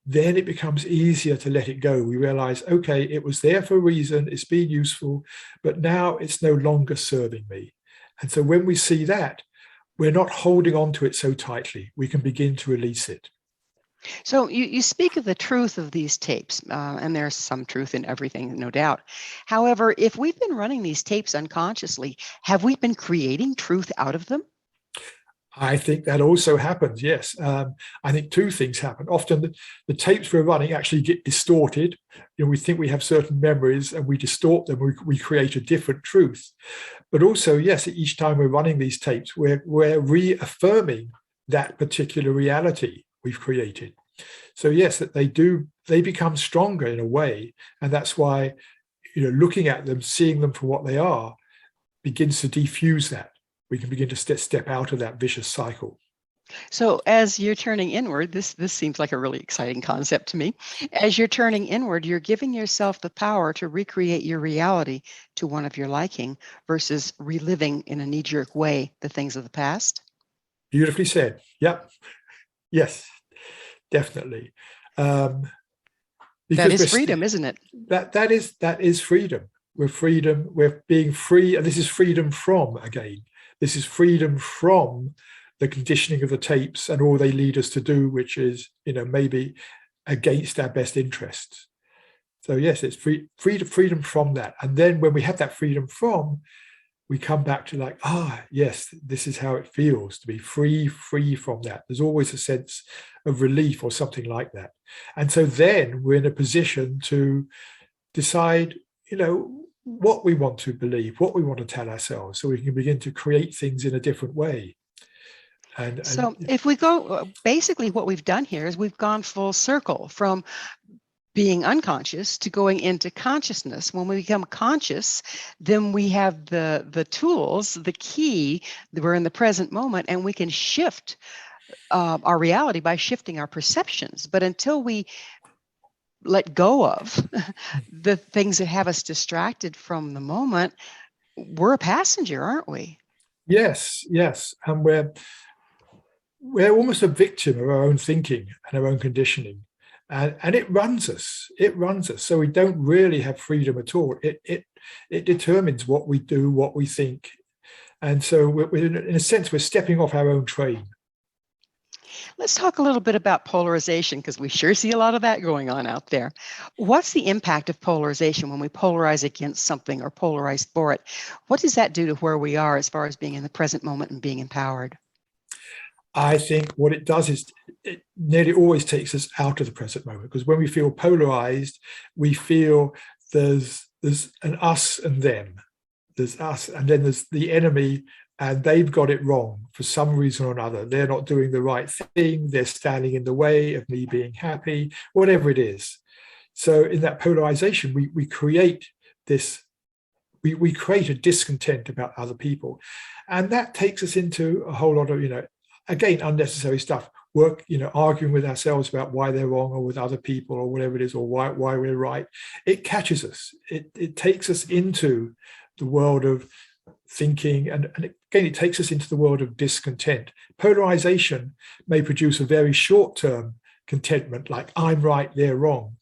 then it becomes easier to let it go. We realize, okay, it was there for a reason, it's been useful, but now it's no longer serving me. And so when we see that, we're not holding on to it so tightly. We can begin to release it. So you speak of the truth of these tapes, and there's some truth in everything, no doubt. However, if we've been running these tapes unconsciously, have we been creating truth out of them? I think that also happens, yes. I think two things happen. Often the tapes we're running actually get distorted. We think we have certain memories and we distort them. We create a different truth. But also, yes, each time we're running these tapes, we're reaffirming that particular reality we've created. So yes, that they become stronger in a way. And that's why, looking at them, seeing them for what they are, begins to defuse that. We can begin to step out of that vicious cycle. So as you're turning inward, this seems like a really exciting concept to me. As you're turning inward, you're giving yourself the power to recreate your reality to one of your liking versus reliving in a knee-jerk way the things of the past. Beautifully said. Yep. Yes, definitely. That is freedom, isn't it? That is freedom. We're being free, and this is freedom from, again. This is freedom from the conditioning of the tapes and all they lead us to do, which is, maybe against our best interests. So yes, it's freedom from that. And then when we have that freedom from, we come back to like, yes, this is how it feels to be free from that. There's always a sense of relief or something like that. And so then we're in a position to decide, what we want to believe, what we want to tell ourselves, so we can begin to create things in a different way. So if we go, basically what we've done here is we've gone full circle from being unconscious to going into consciousness. When we become conscious, then we have the tools, the key, we're in the present moment, and we can shift our reality by shifting our perceptions. But until we let go of the things that have us distracted from the moment, we're a passenger, aren't we? Yes. And we're almost a victim of our own thinking and our own conditioning. And it runs us. So we don't really have freedom at all. It determines what we do, what we think. And so we're in a sense, we're stepping off our own train. Let's talk a little bit about polarization, because we sure see a lot of that going on out there. What's the impact of polarization when we polarize against something or polarize for it? What does that do to where we are as far as being in the present moment and being empowered? I think what it does is it nearly always takes us out of the present moment, because when we feel polarized, we feel there's an us and them. There's us, and then there's the enemy, and they've got it wrong for some reason or another. They're not doing the right thing. They're standing in the way of me being happy, whatever it is. So in that polarization, we create this, we create a discontent about other people. And that takes us into a whole lot of, again, unnecessary stuff. Arguing with ourselves about why they're wrong, or with other people, or whatever it is, or why we're right. It catches us. It takes us into the world of thinking, and again, it takes us into the world of discontent. Polarization may produce a very short-term contentment, like I'm right, they're wrong,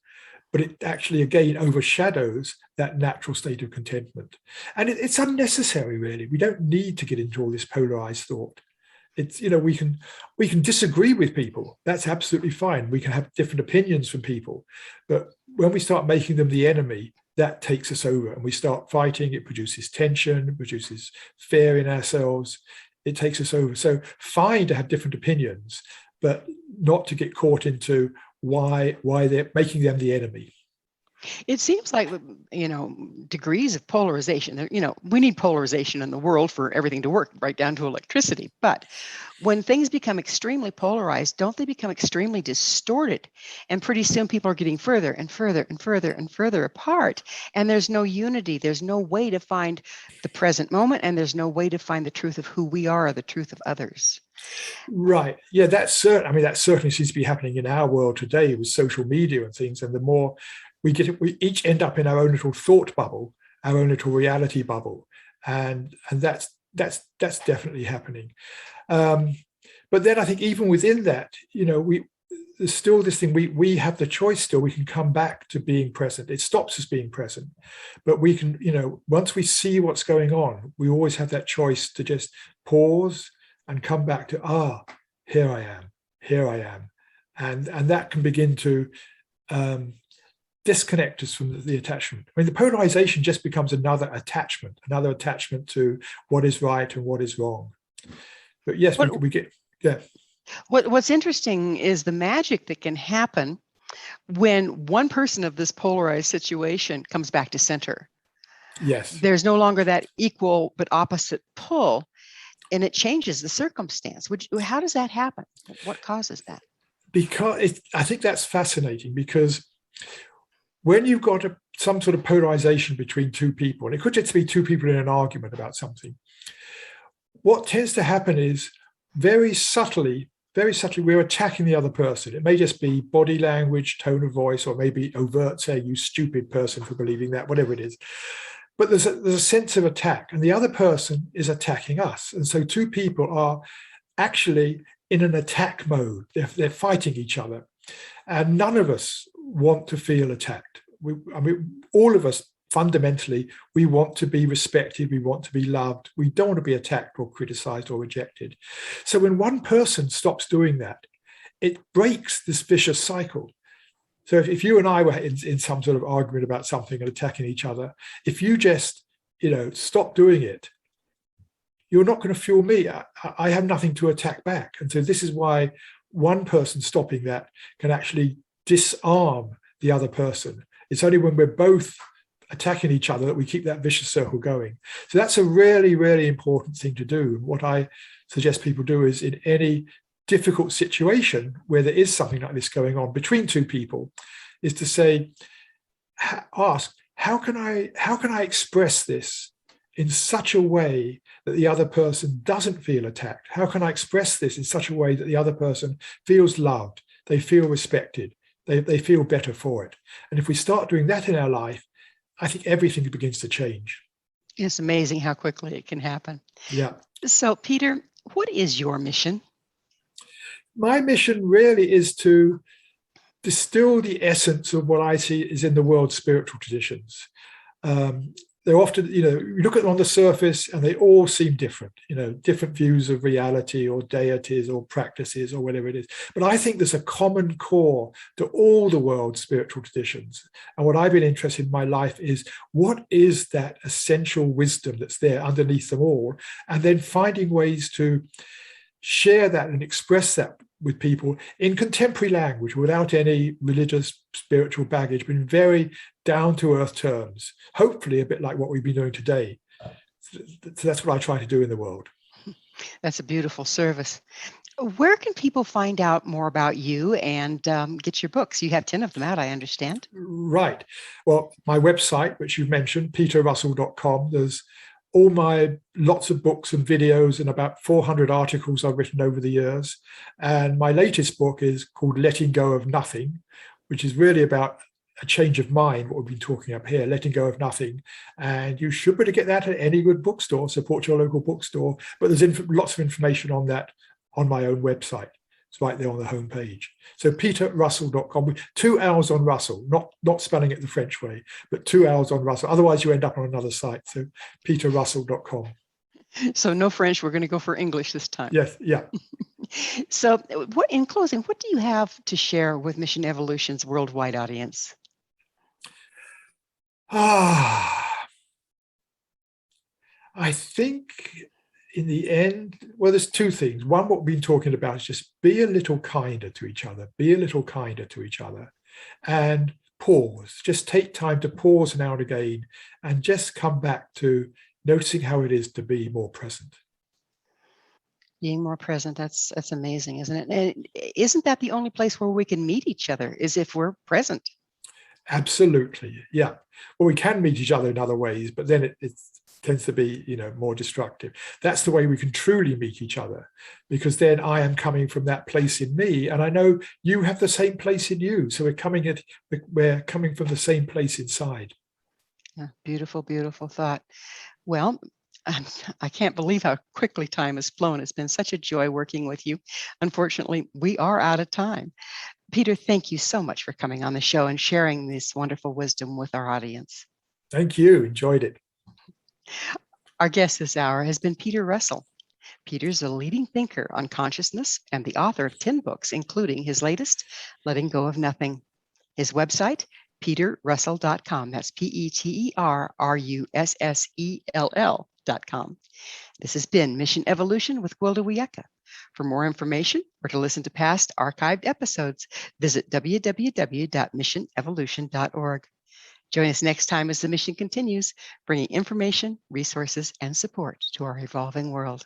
but it actually again overshadows that natural state of contentment. And it's unnecessary, really. We don't need to get into all this polarized thought. It's, we can disagree with people. That's absolutely fine. We can have different opinions from people, but when we start making them the enemy, that takes us over, and we start fighting. It produces tension, it produces fear in ourselves. It takes us over. So fine to have different opinions, but not to get caught into why they're making them the enemy. It seems like, degrees of polarization, we need polarization in the world for everything to work, right down to electricity. But when things become extremely polarized, don't they become extremely distorted? And pretty soon people are getting further and further and further and further apart. And there's no unity. There's no way to find the present moment. And there's no way to find the truth of who we are, or the truth of others. Right. Yeah, that certainly seems to be happening in our world today with social media and things. And the more we each end up in our own little thought bubble, our own little reality bubble, and that's definitely happening. But then I think even within that, there's still this thing. We have the choice still. We can come back to being present. It stops us being present, but we can, once we see what's going on, we always have that choice to just pause and come back to, here I am, and that can begin to disconnect us from the attachment. I mean, the polarization just becomes another attachment to what is right and what is wrong. But yes, we get, yeah. What's interesting is the magic that can happen when one person of this polarized situation comes back to center. Yes. There's no longer that equal but opposite pull, and it changes the circumstance. How does that happen? What causes that? Because I think that's fascinating, because when you've got some sort of polarization between two people, and it could just be two people in an argument about something, what tends to happen is very subtly, we're attacking the other person. It may just be body language, tone of voice, or maybe overt, say, you stupid person for believing that, whatever it is. But there's a sense of attack, and the other person is attacking us. And so two people are actually in an attack mode. They're fighting each other. And none of us want to feel attacked. All of us, fundamentally, we want to be respected. We want to be loved. We don't want to be attacked or criticized or rejected. So when one person stops doing that, it breaks this vicious cycle. So if you and I were in some sort of argument about something and attacking each other, if you just, stop doing it, you're not going to fuel me. I have nothing to attack back. And so this is why one person stopping that can actually disarm the other person. It's only when we're both attacking each other that we keep that vicious circle going. So that's a really, really important thing to do. What I suggest people do is, in any difficult situation where there is something like this going on between two people, is to say, ask, how can I express this in such a way that the other person doesn't feel attacked? How can I express this in such a way that the other person feels loved, they feel respected, they feel better for it? And if we start doing that in our life, I think everything begins to change. It's amazing how quickly it can happen. Yeah. So, Peter, what is your mission? My mission really is to distill the essence of what I see is in the world's spiritual traditions. They're often, you look at them on the surface and they all seem different, different views of reality or deities or practices or whatever it is. But I think there's a common core to all the world's spiritual traditions. And what I've been interested in my life is, what is that essential wisdom that's there underneath them all? And then finding ways to share that and express that with people in contemporary language, without any religious, spiritual baggage, but in very down-to-earth terms, hopefully a bit like what we've been doing today. So that's what I try to do in the world. That's a beautiful service. Where can people find out more about you and get your books? You have 10 of them out, I understand. Right. Well, my website, which you've mentioned, peterrussell.com, there's all my lots of books and videos and about 400 articles I've written over the years. And my latest book is called Letting Go of Nothing, which is really about a change of mind, what we've been talking up here, letting go of nothing. And you should be able to get that at any good bookstore, support your local bookstore. But there's lots of information on that on my own website. It's right there on the homepage. So peterrussell.com, with 2 hours on Russell, not spelling it the French way, but 2 hours on Russell. Otherwise you end up on another site. So peterrussell.com. So no French, we're going to go for English this time. Yes, yeah. So in closing, what do you have to share with Mission Evolution's worldwide audience? I think in the end, well, there's two things. One, what we've been talking about is just be a little kinder to each other, and pause. Just take time to pause now and again and just come back to noticing how it is to be more present. Being more present, that's amazing, isn't it? And isn't that the only place where we can meet each other, is if we're present? Absolutely, yeah. Well, we can meet each other in other ways, but then it tends to be, more destructive. That's the way we can truly meet each other, because then I am coming from that place in me, and I know you have the same place in you. So we're coming from the same place inside. Yeah, beautiful, beautiful thought. Well, I can't believe how quickly time has flown. It's been such a joy working with you. Unfortunately, we are out of time. Peter, thank you so much for coming on the show and sharing this wonderful wisdom with our audience. Thank you. Enjoyed it. Our guest this hour has been Peter Russell. Peter's a leading thinker on consciousness and the author of 10 books, including his latest, Letting Go of Nothing. His website, peterrussell.com. That's peterrussell.com. This has been Mission Evolution with Gwilda Wiyaka. For more information or to listen to past archived episodes, visit www.missionevolution.org. Join us next time as the mission continues, bringing information, resources, and support to our evolving world.